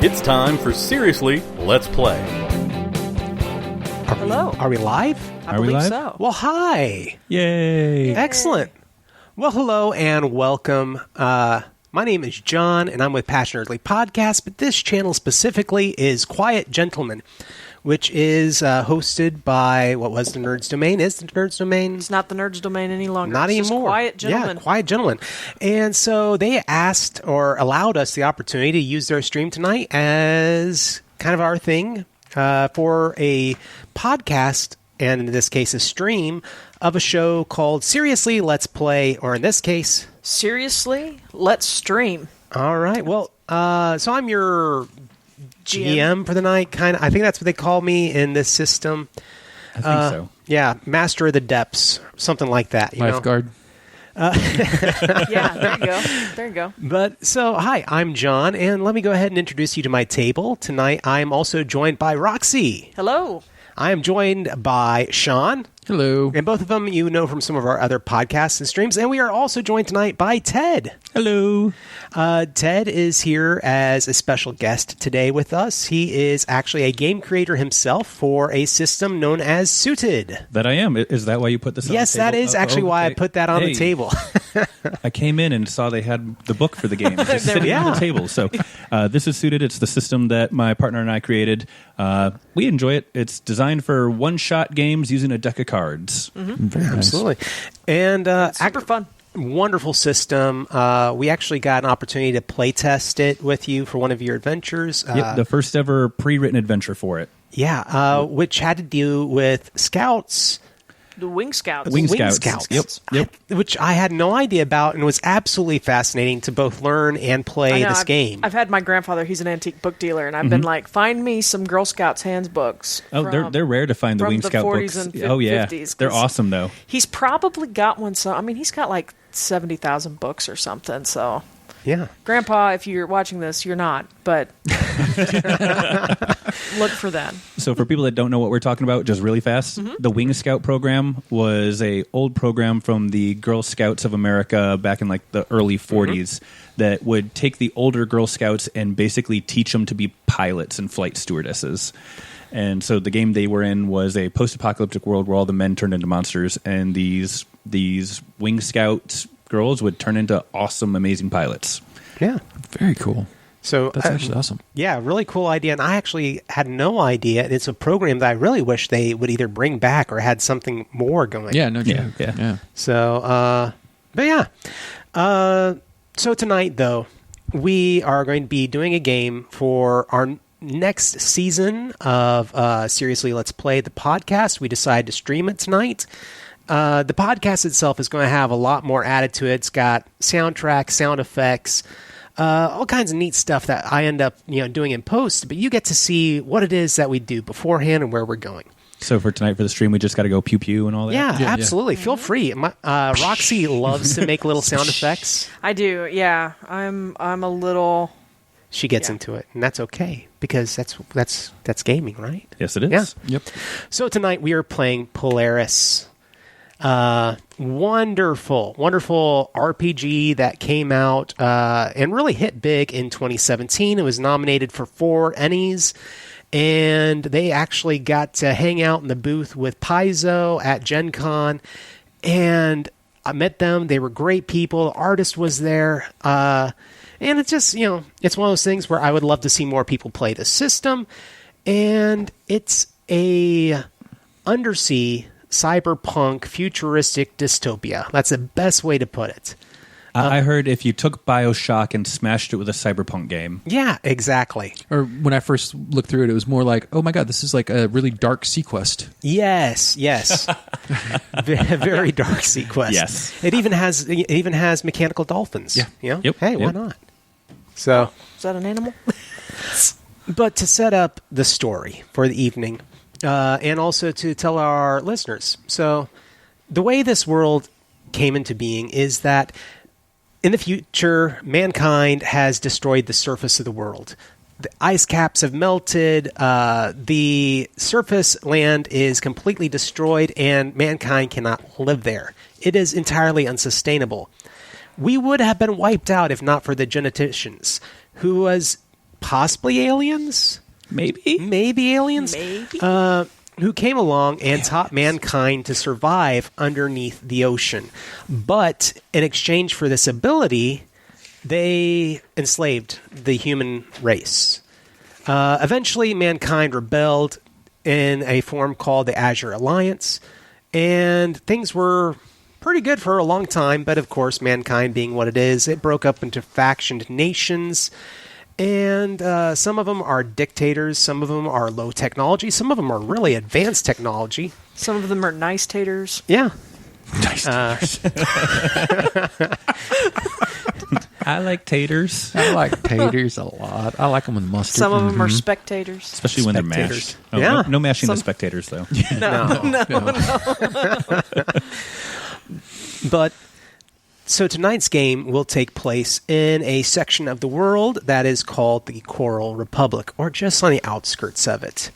It's time for Seriously, Let's Play. Hello. Are we live? I believe so. Well, hi. Yay. Excellent. Well, hello and welcome. My name is John, and I'm with Passion Earthly Podcast, but this channel specifically is Quiett Gentleman, which is hosted by, what was the Nerds Domain? Is the Nerds Domain? It's not the Nerds Domain any longer. Not it's anymore. Just Quiett Gentleman. Yeah, Quiett Gentleman. And so they asked or allowed us the opportunity to use their stream tonight as kind of our thing for a podcast, and in this case a stream, of a show called Seriously Let's Play, or in this case... Seriously? Let's stream. All right. Well, so I'm your GM for the night, kind of. I think that's what they call me in this system. I think so. Yeah, Master of the Depths, something like that. You Lifeguard. Yeah, there you go. There you go. But so, hi, I'm John, and let me go ahead and introduce you to my table. Tonight, I'm also joined by Roxy. Hello. I am joined by Shawn. Hello. And both of them you know from some of our other podcasts and streams. And we are also joined tonight by Ted. Hello. Ted is here as a special guest today with us. He is actually a game creator himself for a system known as Suited. That I am. Is that why you put this on the table? Yes, that is actually why I put that on the table. I came in and saw they had the book for the game just sitting on the table. So this is Suited. It's the system that my partner and I created. We enjoy it. It's designed for one-shot games using a deck of cards. Mm-hmm. Very nice. Absolutely. And super fun. Wonderful system. We actually got an opportunity to play test it with you for one of your adventures. Yep, the first ever pre-written adventure for it. Yeah, which had to do with scouts. The Wing Scouts. Wing Scouts. Yep. Which I had no idea about, and was absolutely fascinating to both learn and play this game. I've had my grandfather, he's an antique book dealer, and I've been like, find me some Girl Scouts handbooks. Oh, they're rare to find the Wing the Scout 40s books. and Oh, yeah. 50s, They're awesome, though. He's probably got one. So I mean, he's got like 70,000 books or something. So, Yeah. Grandpa, if you're watching this, you're not, but look for that. So for people that don't know what we're talking about, just really fast, the Wing Scout program was a old program from the Girl Scouts of America back in like the early 40s that would take the older Girl Scouts and basically teach them to be pilots and flight stewardesses. And so the game they were in was a post-apocalyptic world where all the men turned into monsters, and these Wing Scout girls would turn into awesome, amazing pilots. Yeah. Very cool. So That's actually awesome. Yeah, really cool idea. And I actually had no idea. And it's a program that I really wish they would either bring back or had something more going. Yeah, no joke. Yeah. So, but yeah. So tonight, though, we are going to be doing a game for our next season of Seriously Let's Play, the podcast. We decided to stream it tonight. The podcast itself is going to have a lot more added to it. It's got soundtrack, sound effects, all kinds of neat stuff that I end up doing in post. But you get to see what it is that we do beforehand and where we're going. So for tonight for the stream, we just got to go pew pew and all that? Yeah, absolutely. Feel free. Roxy loves to make little sound effects. I do. Yeah, I'm a little. She gets into it, and that's okay because that's gaming, right? Yes, it is. Yeah. Yep. So tonight we are playing Polaris. Wonderful RPG that came out and really hit big in 2017. It was nominated for 4 Ennies, and they actually got to hang out in the booth with Paizo at Gen Con, and I met them. They were great people. The artist was there. And it's just, it's one of those things where I would love to see more people play the system. And it's a undersea cyberpunk futuristic dystopia. That's the best way to put it. I heard if you took BioShock and smashed it with a cyberpunk game. Yeah, exactly. Or when I first looked through it, it was more like, oh my god, this is like a really dark Sequest. Yes. Very dark Sequest. Yes. It even has mechanical dolphins. Yeah. Yep. Hey, why not? So, Is that an animal? but to set up the story for the evening, and also to tell our listeners. So, the way this world came into being is that in the future, mankind has destroyed the surface of the world. The ice caps have melted, the surface land is completely destroyed, and mankind cannot live there. It is entirely unsustainable. We would have been wiped out if not for the geneticians, who was possibly aliens. Maybe aliens. Maybe. Who came along and taught mankind to survive underneath the ocean. But in exchange for this ability, they enslaved the human race. Eventually, mankind rebelled in a form called the Azure Alliance, and things were pretty good for a long time, but of course, mankind being what it is, it broke up into factioned nations, and some of them are dictators, some of them are low technology, some of them are really advanced technology. Some of them are nice taters. Yeah. Nice taters. I like taters, I like taters a lot. I like them with mustard. Some of them are spectators. especially when they're Spectators. mashed. Oh, Yeah. no mashing the spectators, though. But so tonight's game will take place in a section of the world that is called the Coral Republic, or just on the outskirts of it.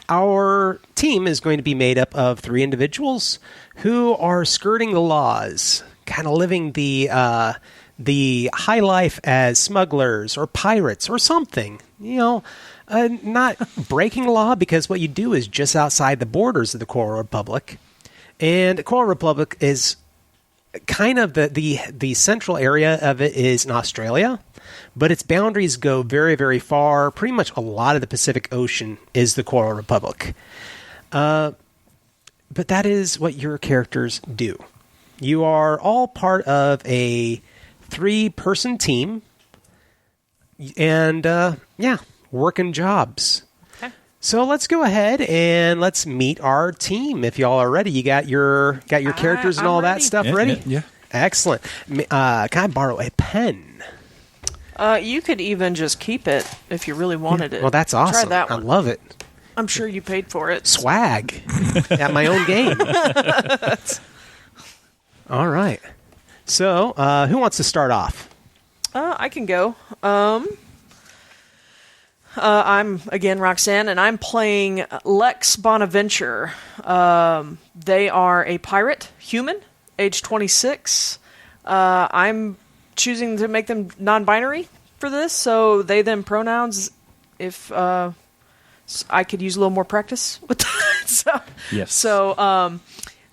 Our team is going to be made up of 3 individuals who are skirting the laws, kind of living the high life as smugglers or pirates or something. Not breaking law, because what you do is just outside the borders of the Coral Republic. And the Coral Republic is kind of the central area of it is in Australia, but its boundaries go very, very far. Pretty much a lot of the Pacific Ocean is the Coral Republic. But that is what your characters do. You are all part of a 3-person team, and working jobs. So let's go ahed and let's meet our team. If y'all are ready, you got your characters and I'm all that ready. stuff Yeah, ready? Yeah. Excellent. Can I borrow a pen? You could even just keep it if you really wanted it. Well, that's awesome. Try that I one. love it. I'm sure you paid for it. Swag at my own game. All right. So, who wants to start off? I can go. I'm, again, Roxanne, and I'm playing Lex Bonaventure. They are a pirate, human, age 26. I'm choosing to make them non-binary for this, so they, them pronouns, if I could use a little more practice with that. Yes. So,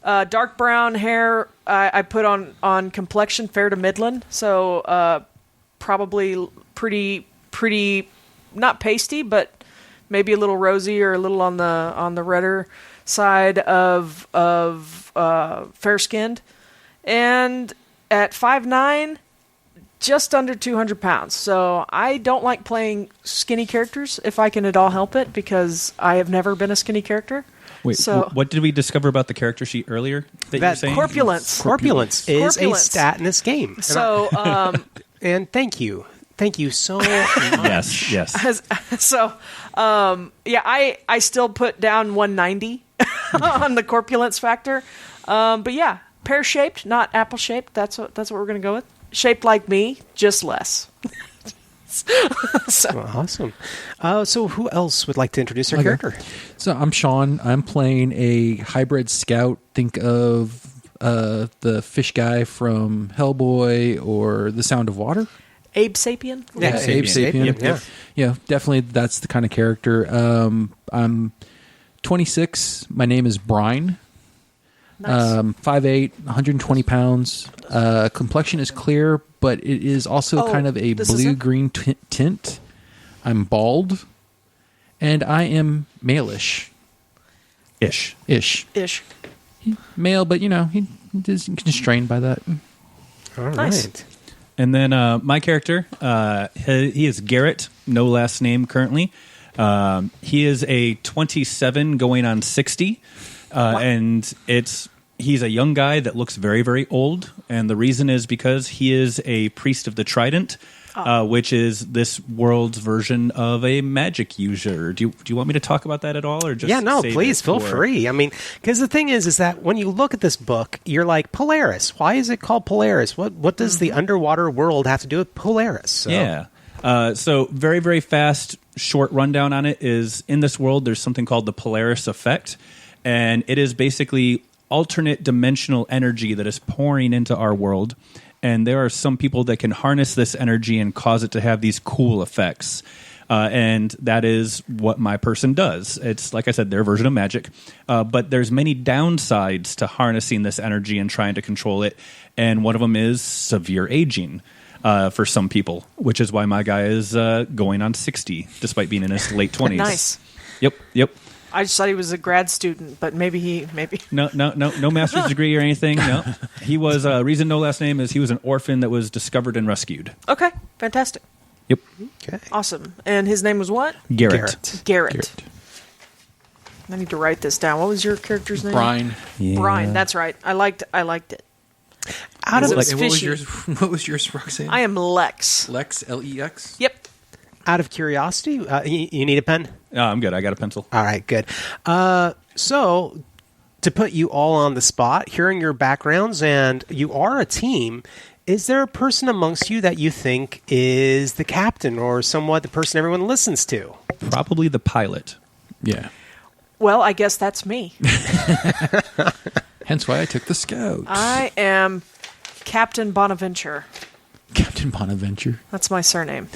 dark brown hair, I put on complexion, fair to midland, so probably pretty not pasty, but maybe a little rosy or a little on the redder side of fair skinned, and at 5'9", just under 200 pounds. So I don't like playing skinny characters if I can at all help it, because I have never been a skinny character. Wait, so what did we discover about the character sheet earlier that you were saying? corpulence. Corpulence is a Corpulence. stat in this game. So And thank you so much. Yes. So, I still put down 190 on the corpulence factor. But yeah, pear-shaped, not apple-shaped. That's what we're going to go with. Shaped like me, just less. Awesome. So who else would like to introduce their Okay. character? So I'm Shawn. I'm playing a hybrid scout. Think of the fish guy from Hellboy or The Sound of Water. Abe Sapien? Yeah, Abe Sapien. Yeah. Yeah, definitely that's the kind of character. I'm 26. My name is Brine. Nice. 5'8", 120 pounds. Complexion is clear, but it is also kind of a this is it? blue-green tint. I'm bald, and I am male-ish. Ish. Ish. Male, but, he is constrained by that. All right. Nice. And then my character, he is Garrett, no last name currently. He is a 27 going on 60. And he's a young guy that looks very, very old. And the reason is because he is a priest of the Trident, which is this world's version of a magic user. Do you want me to talk about that at all, or just save please it feel for- free. I mean, because the thing is that when you look at this book, you're like, Polaris. Why is it called Polaris? What does the underwater world have to do with Polaris? So, Yeah. So very, very fast, short rundown on it is, in this world, there's something called the Polaris effect. And it is basically alternate dimensional energy that is pouring into our world. And there are some people that can harness this energy and cause it to have these cool effects. And that is what my person does. It's, like I said, their version of magic. But there's many downsides to harnessing this energy and trying to control it. And one of them is severe aging for some people, which is why my guy is going on 60, despite being in his late 20s. Nice. Yep. I just thought he was a grad student, but maybe. No master's degree or anything. No, he was. Reason no last name is he was an orphan that was discovered and rescued. Okay, fantastic. Yep. Okay. Awesome. And his name was what? Garrett. I need to write this down. What was your character's name? Brine. Yeah. Brine. That's right. I liked it. Out of It was And what was fishy. yours? What was yours, Roxanne? I am Lex. Lex, Lex. Yep. out of curiosity, you need a pen? Oh, I'm good. I got a pencil. All right, good. So, to put you all on the spot, hearing your backgrounds, and you are a team, is there a person amongst you that you think is the captain or somewhat the person everyone listens to? Probably the pilot. Yeah. Well, I guess that's me. Hence why I took the scout. I am Captain Bonaventure. Captain Bonaventure. That's my surname.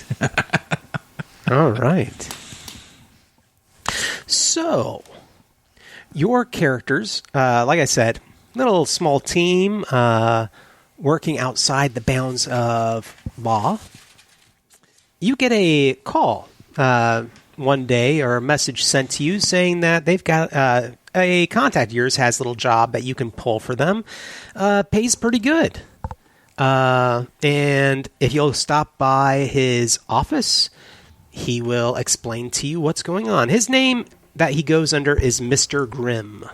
All right. So, your characters, like I said, little small team working outside the bounds of law. You get a call one day or a message sent to you saying that they've got a contact of yours has a little job that you can pull for them. Pays pretty good. And if you'll stop by his office, he will explain to you what's going on. His name that he goes under is Mr. Grimm.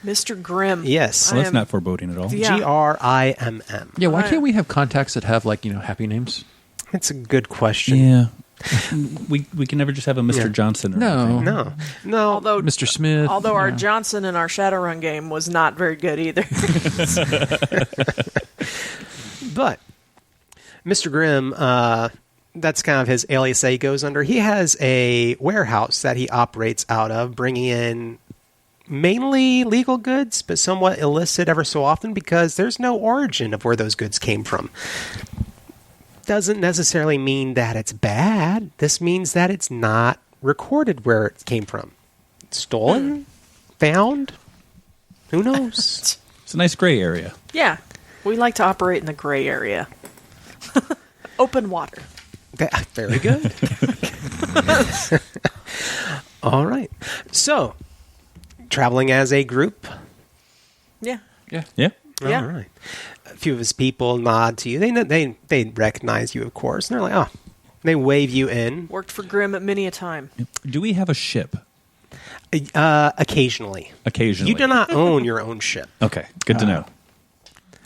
Mr. Grimm. Yes. Well, that's am- not foreboding at all. Yeah. Grimm. Yeah, why Right. can't we have contacts that have, like, happy names? That's a good question. Yeah. we can never just have a Mr. Yeah. Johnson. Or No. anything. No. Although Mr. Smith. our yeah. Johnson in our Shadowrun game was not very good either. But Mr. Grimm, that's kind of his alias that he goes under. He has a warehouse that he operates out of, bringing in mainly legal goods, but somewhat illicit ever so often because there's no origin of where those goods came from. Doesn't necessarily mean that it's bad. This means that it's not recorded where it came from. Stolen? Found? Who knows? It's a nice gray area. Yeah. We like to operate in the gray area. Open water. Very good. All right. So, traveling as a group. Yeah. Yeah. Yeah. Yeah. All right. A few of his people nod to you. They recognize you, of course, and they're like, oh, they wave you in. Worked for Grimm at many a time. Do we have a ship? Occasionally. Occasionally. You do not own your own ship. Okay. Good to know.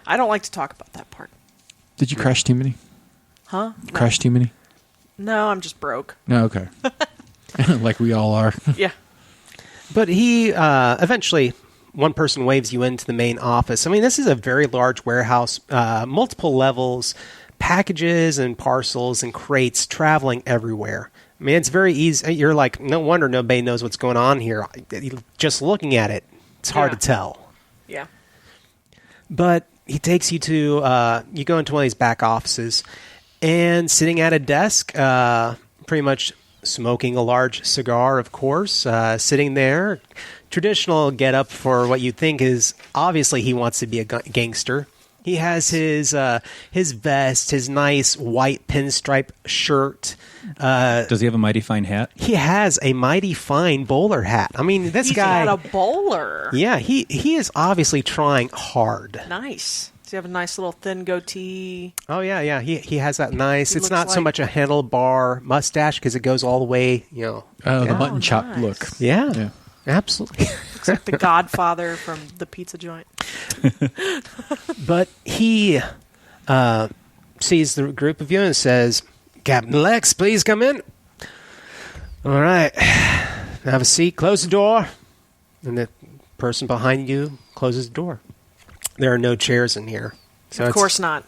I don't like to talk about that part. Did you crash too many? Huh? Crash too many? No, I'm just broke. No, okay. Like we all are. Yeah. But he eventually, one person waves you into the main office. I mean, this is a very large warehouse, multiple levels, packages and parcels and crates traveling everywhere. I mean, it's very easy. You're like, no wonder nobody knows what's going on here. Just looking at it, it's hard Yeah. to tell. Yeah. But he takes you to, you go into one of these back offices, and sitting at a desk, pretty much smoking a large cigar, of course, sitting there, traditional getup for what you think is, obviously he wants to be a gangster. He has his vest, his nice white pinstripe shirt. Does he have a mighty fine hat? He has a mighty fine bowler hat. I mean, this He's guy... got a bowler. Yeah, he is obviously trying hard. Nice. Does he have a nice little thin goatee? Oh yeah. He has that nice. He It's looks not so like- much a handlebar mustache because it goes all the way. The Yeah. mutton chop nice. look. Yeah, Yeah. absolutely. Looks like the Godfather from the pizza joint. But he sees the group of you and says, "Captain Lex, please come in." All right, have a seat. Close the door. And the person behind you closes the door. There are no chairs in here. So Of it's- course not.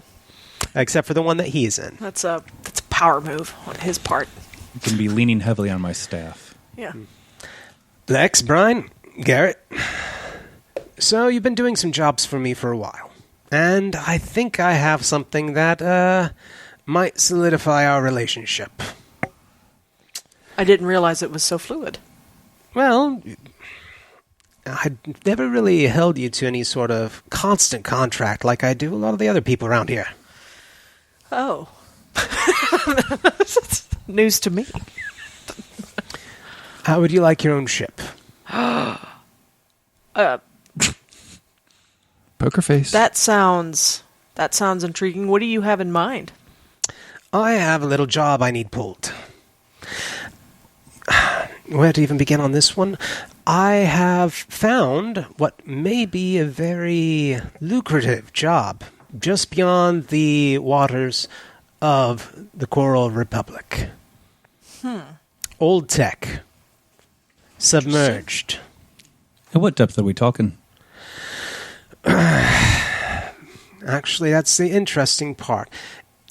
except for the one that he's in. That's a power move on his part. I'm going to be leaning heavily on my staff. Yeah. Lex, Brine, Garrett. So you've been doing some jobs for me for a while. And I think I have something that might solidify our relationship. I didn't realize it was so fluid. Well, I never really held you to any sort of constant contract like I do a lot of the other people around here. Oh. News to me. How would you like your own ship? Poker face. That sounds intriguing. What do you have in mind? I have a little job I need pulled. Where to even begin on this one? I have found what may be a very lucrative job just beyond the waters of the Coral Republic. Old tech. Submerged. At what depth are we talking? Actually, that's the interesting part.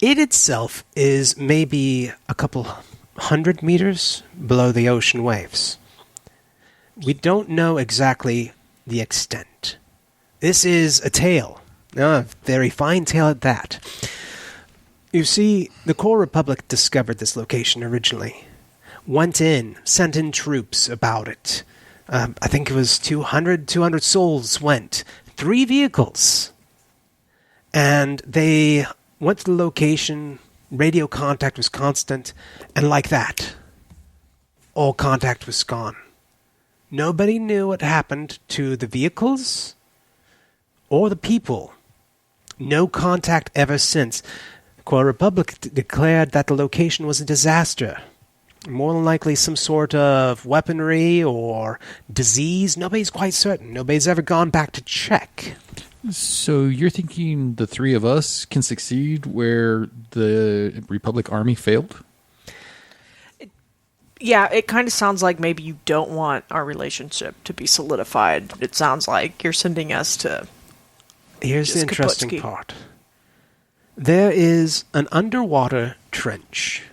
It itself is maybe a couple 100 meters below the ocean waves. We don't know exactly the extent. This is a tale, a very fine tale at that. You see, the Coral Republic discovered this location originally. Went in, sent in troops about it. I think it was 200 souls went. 3 vehicles. And they went to the location, radio contact was constant, and like that, all contact was gone. Nobody knew what happened to the vehicles or the people. No contact ever since. The Quiett Republic declared that the location was a disaster. More than likely some sort of weaponry or disease. Nobody's quite certain. Nobody's ever gone back to check. So you're thinking the 3 of us can succeed where the Republic Army failed? Yeah, it kind of sounds like maybe you don't want our relationship to be solidified. It sounds like you're sending us to... Here's the Just interesting Kaputski. part. There is an underwater trench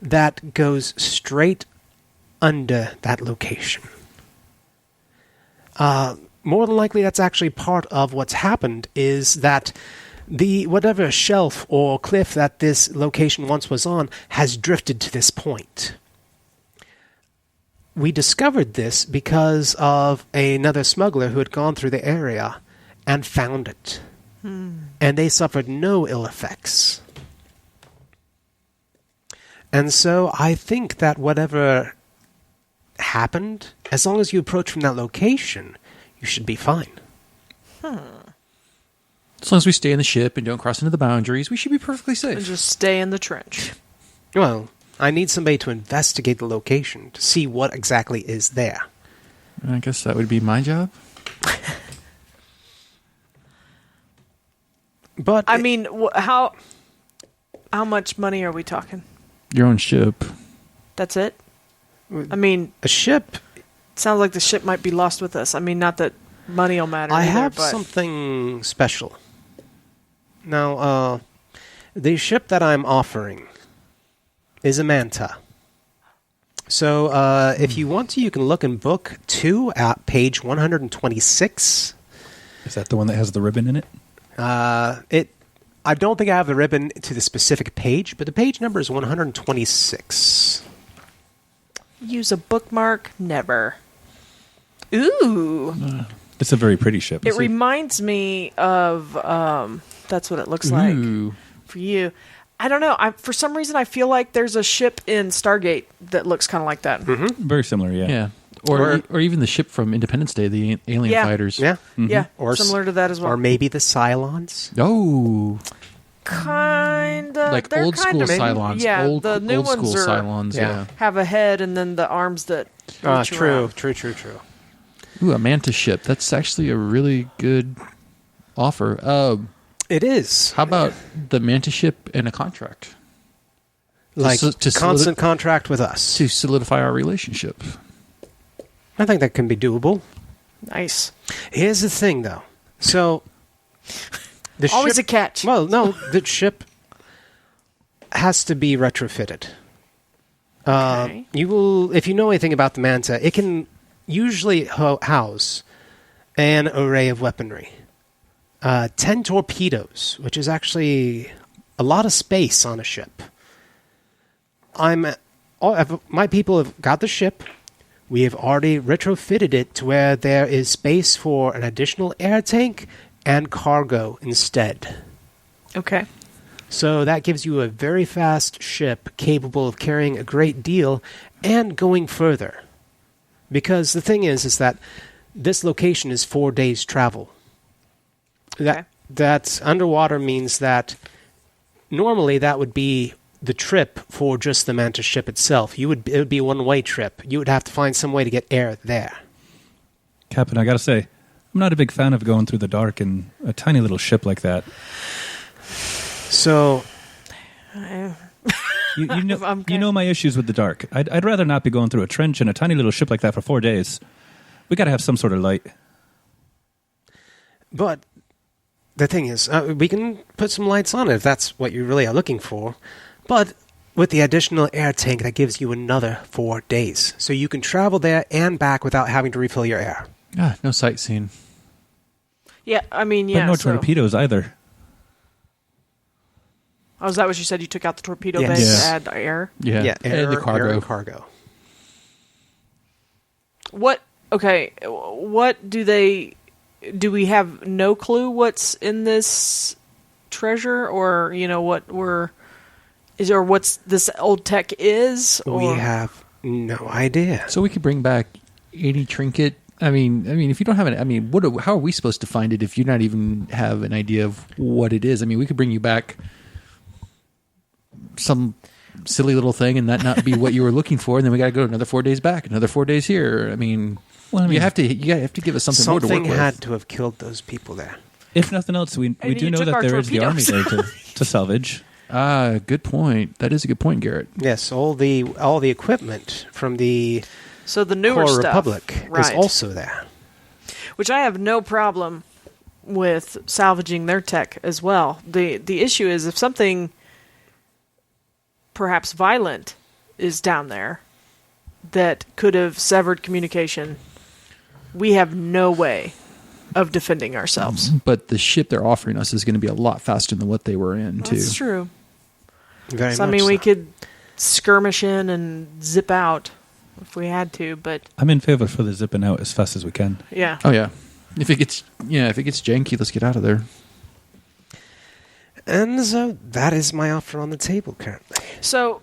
that goes straight under that location. More than likely, that's actually part of what's happened, is that the whatever shelf or cliff that this location once was on has drifted to this point. We discovered this because of another smuggler who had gone through the area and found it. And they suffered no ill effects. And so I think that whatever happened, as long as you approach from that location, you should be fine. As long as we stay in the ship and don't cross into the boundaries, we should be perfectly And safe. just stay in the trench. Well, I need somebody to investigate the location to see what exactly is there. I guess that would be my job. But I mean, how much money are we talking? Your own ship. That's it? I mean, a ship, it sounds like the ship might be lost with us. I mean, not that money will matter I either, have but something special. Now, the ship that I'm offering is a Manta. So, if you want to, you can look in Book 2 at page 126. Is that the one that has the ribbon in it? I don't think I have the ribbon to the specific page, but the page number is 126. use a bookmark? Never. Ooh. It's a very pretty ship. It reminds me of, that's what it looks like Ooh. for you. I don't know. For some reason, I feel like there's a ship in Stargate that looks kind of like that. Very similar, yeah. Yeah. Or even the ship from Independence Day, the alien Yeah. fighters. Yeah. Yeah, Or similar to that as well. Or maybe the Cylons. Oh. Kinda. Like they're old school kinda- Cylons. Yeah, old, the new old school ones are, Cylons, yeah. have a head and then the arms that reach True. around. Ooh, a Manta ship. That's actually a really good offer. It is. How about the Manta ship and a contract? Like to constant contract with us. To solidify our relationship. I think that can be doable. Nice. Here's the thing, though. So, the Always ship, a catch. Well, no, the ship has to be retrofitted. Okay. You will, if you know anything about the Manta, it can usually house an array of weaponry. 10 torpedoes, which is actually a lot of space on a ship. My people have got the ship. We have already retrofitted it to where there is space for an additional air tank and cargo instead. Okay. So that gives you a very fast ship capable of carrying a great deal and going further. Because the thing is that this location is 4 days travel. Okay. That underwater means that normally that would be the trip for just the Mantis ship itself. It would be a one-way trip. You would have to find some way to get air there. Captain, I gotta say, I'm not a big fan of going through the dark in a tiny little ship like that. So, You know my issues with the dark. I'd rather not be going through a trench in a tiny little ship like that for 4 days. We gotta have some sort of light. but the thing is, we can put some lights on it if that's what you really are looking for. But with the additional air tank, that gives you another 4 days. So you can travel there and back without having to refill your air. No sightseeing. Yeah, I mean, But yeah. no so- torpedoes either. Oh, is that what you said? You took out the torpedo Yes. bay Yeah. to add air? Yeah, air, and the cargo. air and cargo. What do we have no clue what's in this treasure, or what's this old tech is? Or? We have no idea. So we could bring back any trinket. I mean, if you don't have how are we supposed to find it if you not even have an idea of what it is? I mean, we could bring you back some silly little thing and that not be what you were looking for, and then we got to go another 4 days back, another 4 days here. I mean, you have to give us something more to work Something with. had to have killed those people there. If nothing else, we you do know took that our there is the army there torpedoes. to salvage. Good point. That is a good point, Garrett. Yes, all the equipment from the So the newer Core stuff, Republic is right? also there. Which I have no problem with salvaging their tech as well. The issue is if something perhaps violent is down there that could have severed communication, we have no way of defending ourselves. But the ship they're offering us is going to be a lot faster than what they were in, too. That's true. Very So, I much mean, we so. could skirmish in and zip out if we had to, but I'm in favor for the zipping out as fast as we can. yeah. Oh yeah. If it gets janky, let's get out of there. And so that is my offer on the table currently. So,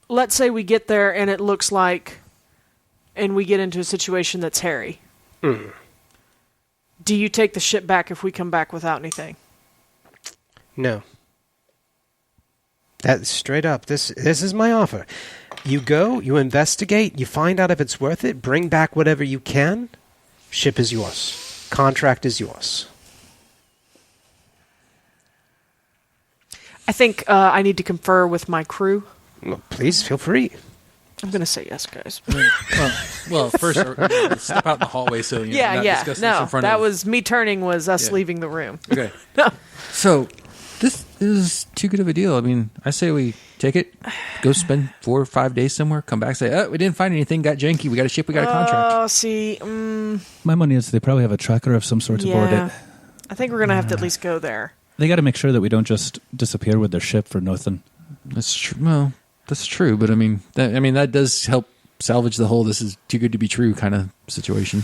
let's say we get there and it looks like, and we get into a situation that's hairy. Do you take the ship back if we come back without anything? No. That's straight up. This is my offer. You go, you investigate, you find out if it's worth it, bring back whatever you can. Ship is yours. Contract is yours. I think I need to confer with my crew. Well, please feel free. I'm going to say yes, guys. Well, first step out in the hallway so you Yeah, not yeah. discuss this No, in front that of. was me turning was us Yeah. leaving the room. Okay. So this is too good of a deal. I mean, I say we take it, go spend 4 or 5 days somewhere, come back, say, we didn't find anything, got janky, we got a ship, we got a contract. Oh, see, My money is they probably have a tracker of some sort aboard yeah. it. I think we're going to have to at least go there. They got to make sure that we don't just disappear with their ship for nothing. That's true. Well, that's true, but I mean, that does help salvage the whole "this is too good to be true" kind of situation.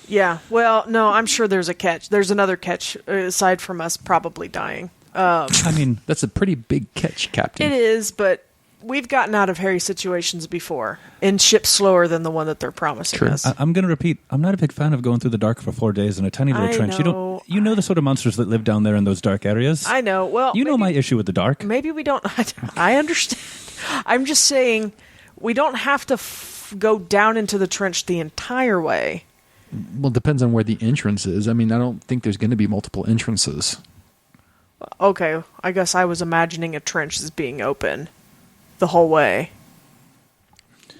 Yeah, well, no, I'm sure there's a catch. There's another catch aside from us probably dying. I mean, That's a pretty big catch, Captain. It is, but we've gotten out of hairy situations before in ships slower than the one that they're promising True. us. I'm going to repeat. I'm not a big fan of going through the dark for 4 days in a tiny little I trench. know. You know the sort of monsters that live down there in those dark areas. I know. Well, You know my issue with the dark. maybe we don't. I understand. I'm just saying we don't have to go down into the trench the entire way. Well, it depends on where the entrance is. I mean, I don't think there's going to be multiple entrances. Okay, I guess I was imagining a trench as being open the whole way.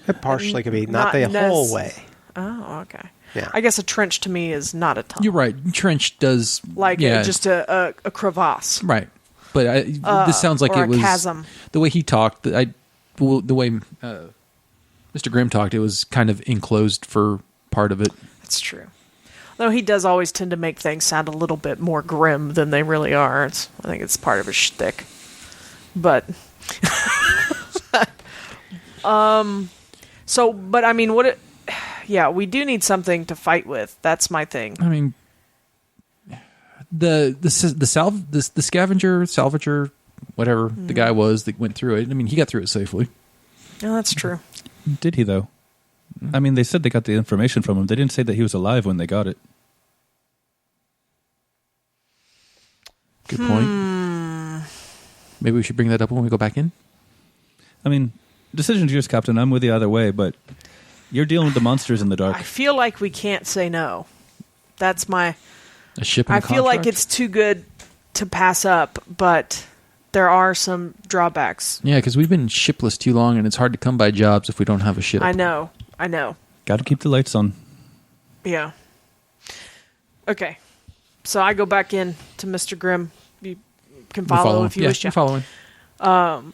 It partially could be, Not not the nec- whole way. Oh, okay. Yeah. I guess a trench to me is not a tunnel. You're right. Trench does Like yeah, just a crevasse. right. But this sounds like or it a was chasm. the way he talked. The way Mr. Grimm talked, it was kind of enclosed for part of it. That's true. Though he does always tend to make things sound a little bit more grim than they really are. I think it's part of his shtick. But, but I mean, we do need something to fight with. That's my thing. I mean, the salvager, whatever the guy was that went through it. I mean, he got through it safely. No, that's true. Did he, though? I mean, they said they got the information from him. They didn't say that he was alive when they got it. Good point. Maybe we should bring that up when we go back in. I mean, decision's yours, Captain. I'm with you either way, but you're dealing with the monsters in the dark. I feel like we can't say no. That's my... A ship and a I feel like contract? it's too good to pass up, but there are some drawbacks. Yeah, because we've been shipless too long, and it's hard to come by jobs if we don't have a ship. I know. Got to keep the lights on. Yeah. Okay. So I go back in to Mr. Grimm. You can follow if you wish. Yeah, following.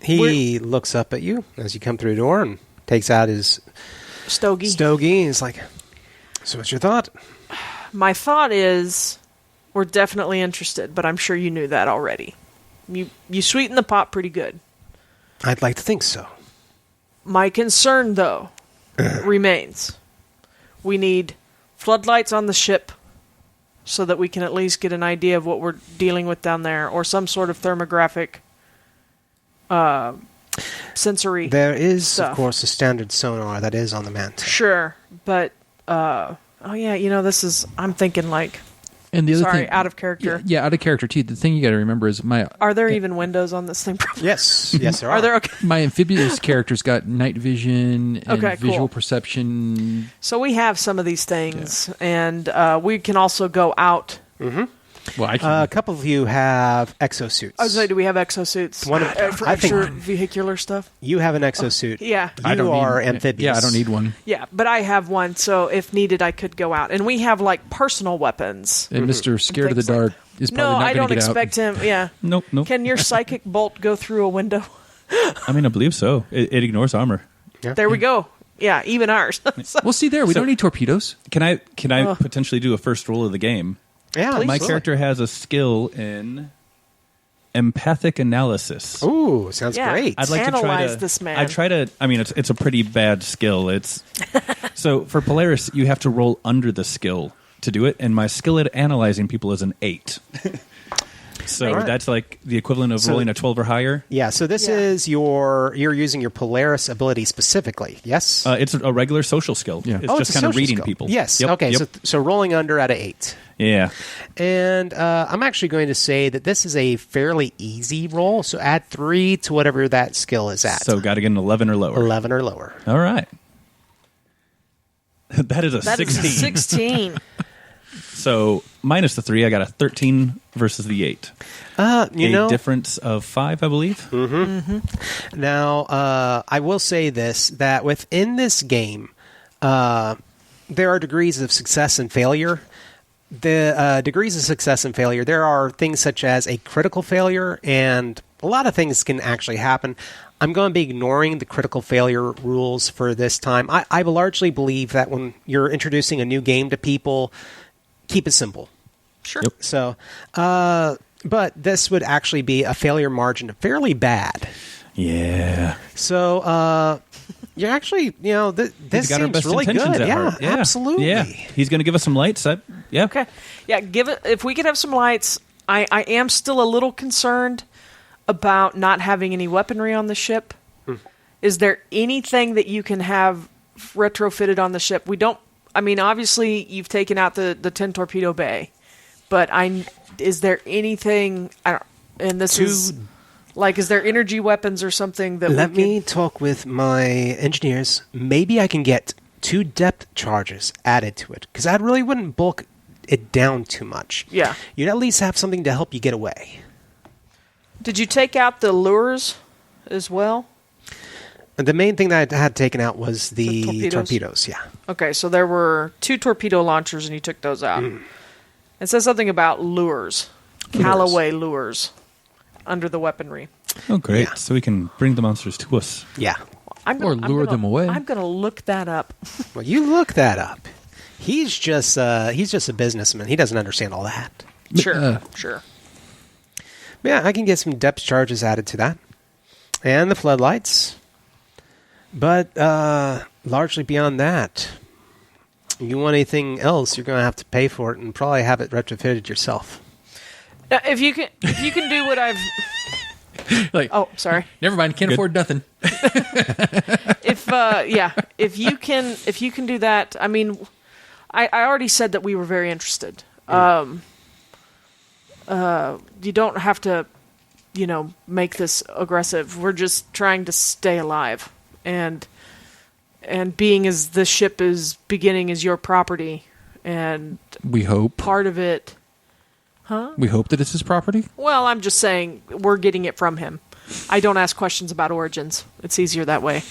He looks up at you as you come through the door and takes out his Stogie. and he's like, so what's your thought? My thought is we're definitely interested, but I'm sure you knew that already. You sweeten the pot pretty good. I'd like to think so. My concern, though, remains. We need floodlights on the ship so that we can at least get an idea of what we're dealing with down there, or some sort of thermographic sensory There is, stuff. of course, a standard sonar that is on the mantle. Sure, but this is, I'm thinking like, And the other sorry, thing, out of character. Yeah, out of character too. The thing you got to remember is Are there even windows on this thing? Yes, there are. Are there? Okay. my amphibious character's got night vision and Okay, visual cool. perception. So we have some of these things, and we can also go out. Well, I can. A couple of you have exosuits. I was like, do we have exosuits One of- for I think- extra vehicular stuff? You have an exosuit. Yeah. You are need, amphibious. Yeah, I don't need one. Yeah, but I have one, so if needed, I could go out. And we have, like, personal weapons. And Mr. Scared of the Things like- Dark is probably No, not I going don't to get expect him. Yeah. Nope. Can your psychic bolt go through a window? I mean, I believe so. It ignores armor. There we go. Yeah, even ours. So- out. Well, see there, we don't need torpedoes. Can I potentially do a first roll of the game? Yeah, My absolutely. character has a skill in empathic analysis. Ooh, sounds Yeah. great. I'd like Analyze to try to. this man. I try to. I mean, it's a pretty bad skill. It's so for Polaris, you have to roll under the skill to do it, and my skill at analyzing people is an 8. So Right. that's like the equivalent of rolling a 12 or higher. Yeah, so this Yeah. is you're using your Polaris ability specifically, yes? It's a regular social skill. Yeah. It's just a kind of social reading skill. people. Yes, Yep, okay, yep. so rolling under at an 8. Yeah. And I'm actually going to say that this is a fairly easy roll, so add 3 to whatever that skill is at. So got to get an 11 or lower. 11 or lower. All right. That is a That 16. is a 16. So minus the 3, I got a 13 versus the 8. Difference of 5, I believe. Now, I will say this, that within this game, there are degrees of success and failure. The degrees of success and failure, there are things such as a critical failure, and a lot of things can actually happen. I'm going to be ignoring the critical failure rules for this time. I largely believe that when you're introducing a new game to people, keep it simple. Sure. Yep. So, but this would actually be a failure margin fairly bad. Yeah. So, you're actually, this He's got our seems best really intentions good. at Yeah, heart. absolutely. Yeah. He's going to give us some lights. Yeah. Okay. Yeah, if we could have some lights. I am still a little concerned about not having any weaponry on the ship. Is there anything that you can have retrofitted on the ship? We don't. I mean, obviously, you've taken out the 10 torpedo bay, but is there anything? I don't. And this is like, is there energy weapons or something that? Let me talk with my engineers. Maybe I can get 2 depth charges added to it, because I really wouldn't bulk it down too much. Yeah. You'd at least have something to help you get away. Did you take out the lures as well? And the main thing that I had taken out was the torpedoes? torpedoes. Yeah. Okay, so there were 2 torpedo launchers, and you took those out. It says something about lures, Callaway lures, under the weaponry. Oh, great. Yeah. So we can bring the monsters to us. Yeah. I'm Or lure them away. I'm going to look that up. Well, you look that up. He's just a businessman. He doesn't understand all that. Sure, sure. Yeah, I can get some depth charges added to that. And the floodlights. But largely beyond that, you want anything else, you're going to have to pay for it and probably have it retrofitted yourself. Now, if you can do what I've. Like, Oh, sorry. never mind. Can't afford nothing. If you can do that, I mean, I already said that we were very interested. You don't have to, make this aggressive. We're just trying to stay alive, and being as the ship is beginning as your property, and We hope. part of it. We hope that it's his property. Well, I'm just saying we're getting it from him. I don't ask questions about origins. It's easier that way.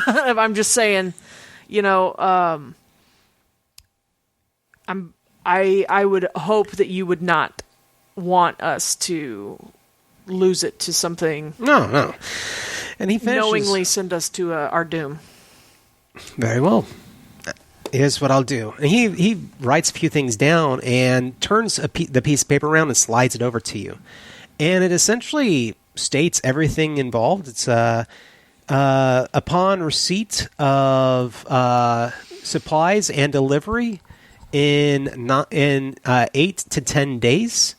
I'm just saying, I would hope that you would not want us to lose it to something. No. And he finishes. Knowingly send us to our doom. Very well. Here's what I'll do. And he writes a few things down and turns the piece of paper around and slides it over to you. And it essentially states everything involved. It's upon receipt of supplies and delivery in 8 to 10 days,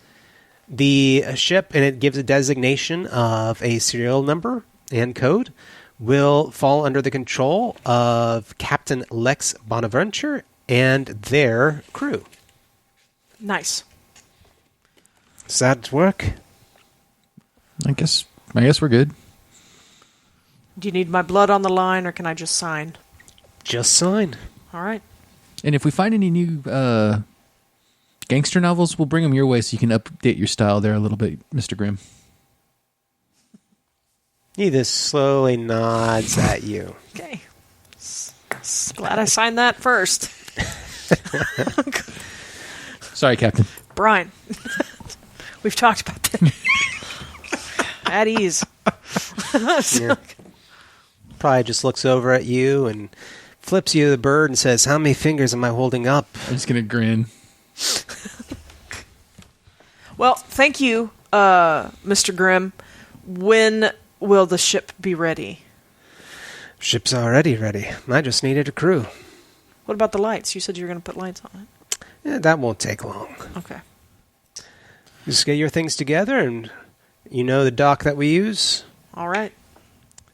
the ship, and it gives a designation of a serial number and code, will fall under the control of Captain Lex Bonaventure and their crew. Nice. Does that work? I guess we're good. Do you need my blood on the line, or can I just sign? Just sign. All right. And if we find any new gangster novels, we'll bring them your way so you can update your style there a little bit, Mr. Grimm. He just slowly nods at you. Okay. Glad I signed that first. Sorry, Captain. Brine. We've talked about that. At ease. Yeah. Probably just looks over at you and flips you the bird and says, "How many fingers am I holding up?" I'm just going to grin. Well, thank you, Mr. Grimm. When will the ship be ready? Ship's already ready. I just needed a crew. What about the lights? You said you were going to put lights on it. Yeah, that won't take long. Okay. Just get your things together, and you know the dock that we use? All right.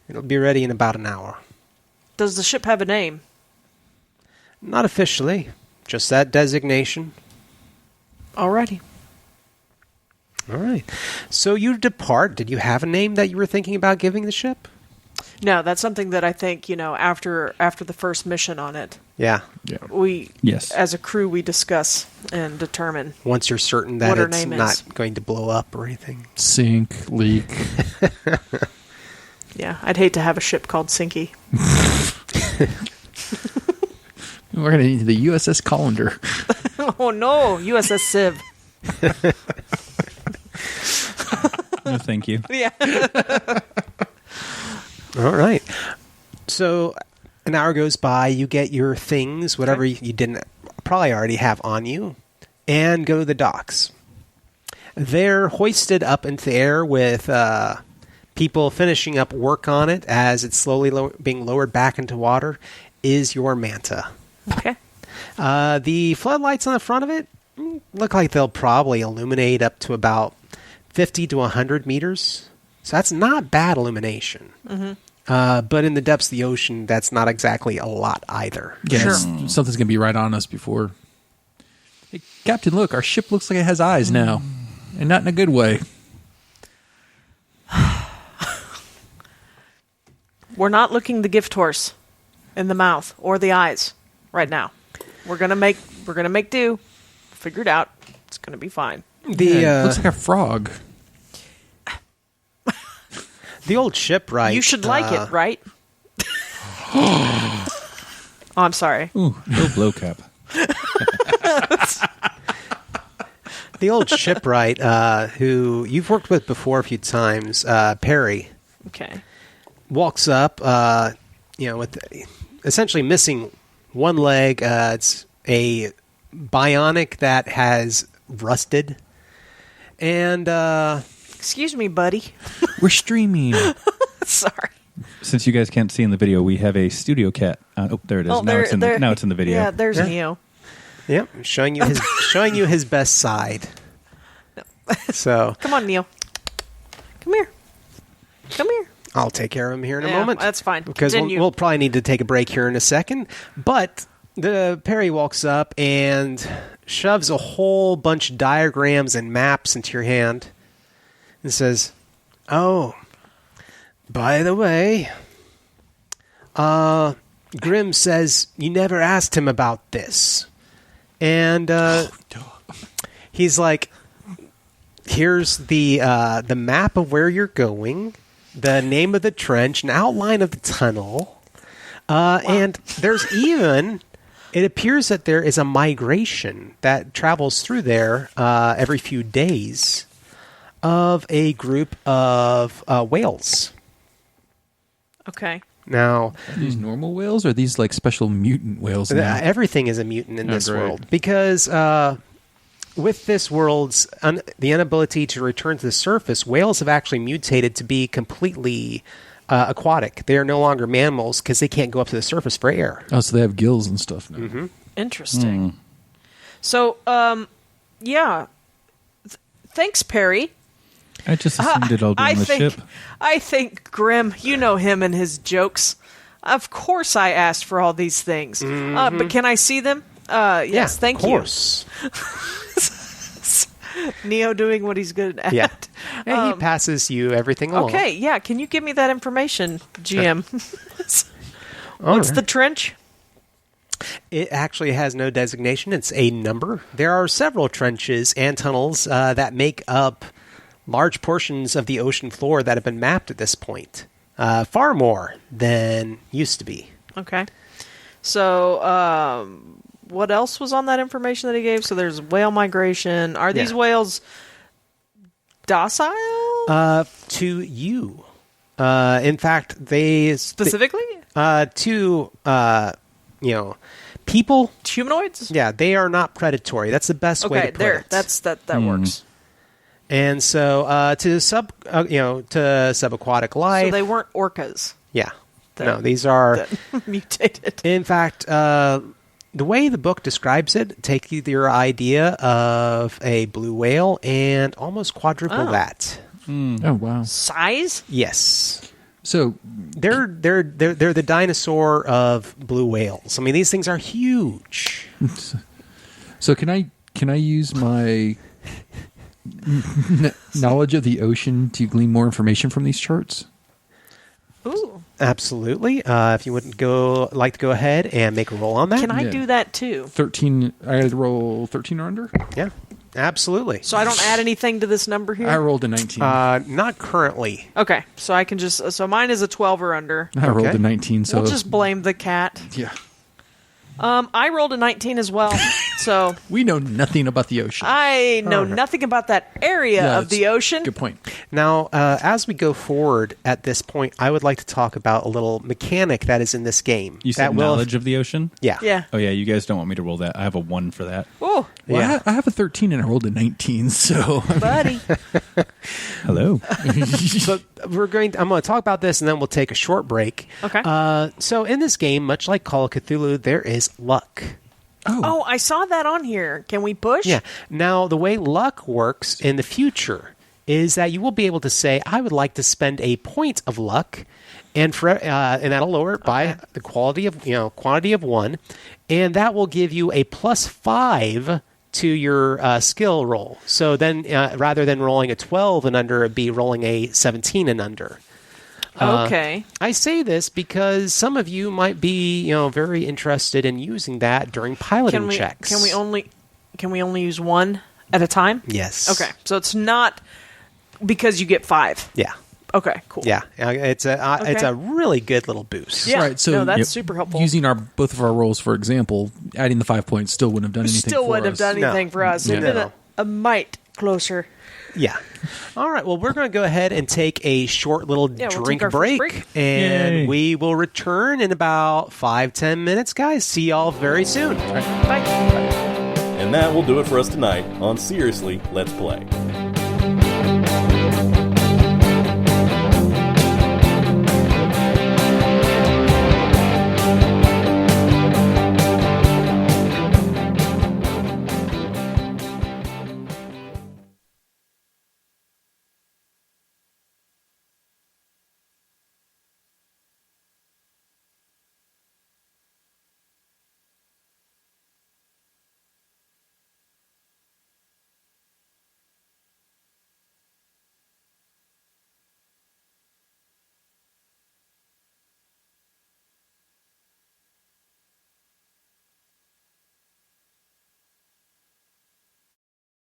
It'll be ready in about an hour. Does the ship have a name? Not officially. Just that designation. Alrighty. All right. So you depart. Did you have a name that you were thinking about giving the ship? No, that's something that I think, after the first mission on it, Yeah. we, Yes. as a crew, we discuss and determine. Once you're certain that What her it's name not is. going to blow up or anything. Sink, leak. Yeah, I'd hate to have a ship called Sinky. We're going to need the USS Colander. Oh no, USS Civ. No, thank you. Yeah. All right. So an hour goes by, you get your things, whatever you didn't probably already have on you, and go to the docks. They're hoisted up into the air with people finishing up work on it as it's slowly being lowered back into water, is your manta. Okay. The floodlights on the front of it look like they'll probably illuminate up to about 50 to 100 meters. So that's not bad illumination. Mm-hmm. But in the depths of the ocean, that's not exactly a lot either. Yeah, Sure. something's going to be right on us before. Hey, Captain, look, our ship looks like it has eyes now. And not in a good way. We're not looking the gift horse in the mouth or the eyes right now. We're gonna make do. Figure it out. It's gonna be fine. It looks like a frog. The old shipwright. You should like it, right? Oh, I'm sorry. Ooh, no blow cap. The old shipwright, who you've worked with before a few times, Perry, Okay. walks up, with essentially missing one leg. It's a bionic that has rusted. And Excuse me, buddy. We're streaming. Sorry. Since you guys can't see in the video, we have a studio cat. There it is. Now it's in the video. Yeah, there's Neo. yep, showing you his best side. So Come on, Neo. Come here. Come here. I'll take care of him here in a Yeah, moment. that's fine. Because we'll probably need to take a break here in a second. But the Perry walks up and shoves a whole bunch of diagrams and maps into your hand and says, "Oh, by the way, Grimm says you never asked him about this." And he's like, "Here's the map of where you're going, the name of the trench, an outline of the tunnel, and there's even, it appears that there is a migration that travels through there every few days of a group of whales." Okay. Now, Are these normal whales or are these like special mutant whales now? everything is a mutant in this great. world because with this world's the inability to return to the surface, whales have actually mutated to be completely aquatic. They are no longer mammals because they can't go up to the surface for air. Oh, so they have gills and stuff now. Mm-hmm. Interesting. So, yeah. Thanks, Perry. I just assumed it'd all be on the ship. I think Grimm, you know him and his jokes. Of course I asked for all these things. But can I see them? Yes, thank of course. you. Neo doing what he's good at. Yeah. And he passes you everything along. Okay, yeah. Can you give me that information, GM? All What's right. the trench? It actually has no designation. It's a number. There are several trenches and tunnels that make up large portions of the ocean floor that have been mapped at this point. Far more than used to be. Okay. So, what else was on that information that he gave? So there's whale migration. Are these whales docile? To you. In fact, they... Specifically? To, people... Humanoids? Yeah, they are not predatory. That's the best way to put it. That works. And so to subaquatic life... So they weren't orcas. Yeah. No, these are... That mutated. In fact, the way the book describes it, take your idea of a blue whale and almost quadruple that. Oh, wow. Size? Yes. So They're the dinosaur of blue whales. I mean, these things are huge. So can I use my knowledge of the ocean to glean more information from these charts? Ooh. Absolutely. If you would like to go ahead and make a roll on that. Can I Yeah. do that too? 13. I had to roll 13 or under. Yeah, absolutely. So I don't add anything to this number here? I rolled a 19. Not currently. Okay, so I can just... So mine is a 12 or under. I rolled okay. a 19. So We'll just blame the cat. yeah, I rolled a 19 as well, so we know nothing about the ocean. I know nothing about that area Yeah, of the ocean. Good point. Now, as we go forward at this point, I would like to talk about a little mechanic that is in this game. You said that will, knowledge of the ocean? Yeah. Yeah. Oh, yeah, you guys don't want me to roll that. I have a 1 for that. Oh, Well, Yeah. I have a 13 and I rolled a 19. So buddy. Hello. So I'm going to talk about this, and then we'll take a short break. Okay. So in this game, much like Call of Cthulhu, there is luck. Oh, I saw that on here. Can we push? Yeah. Now, the way luck works in the future is that you will be able to say, I would like to spend a point of luck, and that'll lower it by the quantity of 1, and that will give you a +5 to your skill roll. So then, rather than rolling a 12 and under, it'd be rolling a 17 and under. Okay. I say this because some of you might be, very interested in using that during piloting checks. Can we only use one at a time? Yes. Okay. So it's not because you get 5. Yeah. Okay, cool. Yeah. It's a really good little boost. Yeah. Right, so- no, that's Yep. super helpful. using both of our rolls, for example, adding the 5 points still wouldn't have done anything. Still for wouldn't have us. done anything No. for us. It'd No. been a mite closer. Yeah. All right. Well, we're going to go ahead and take a short little we'll drink take our break, first break. and Yay. we will return in about 5-10 minutes, guys. See y'all very soon. Bye. And that will do it for us tonight on Seriously, Let's Play.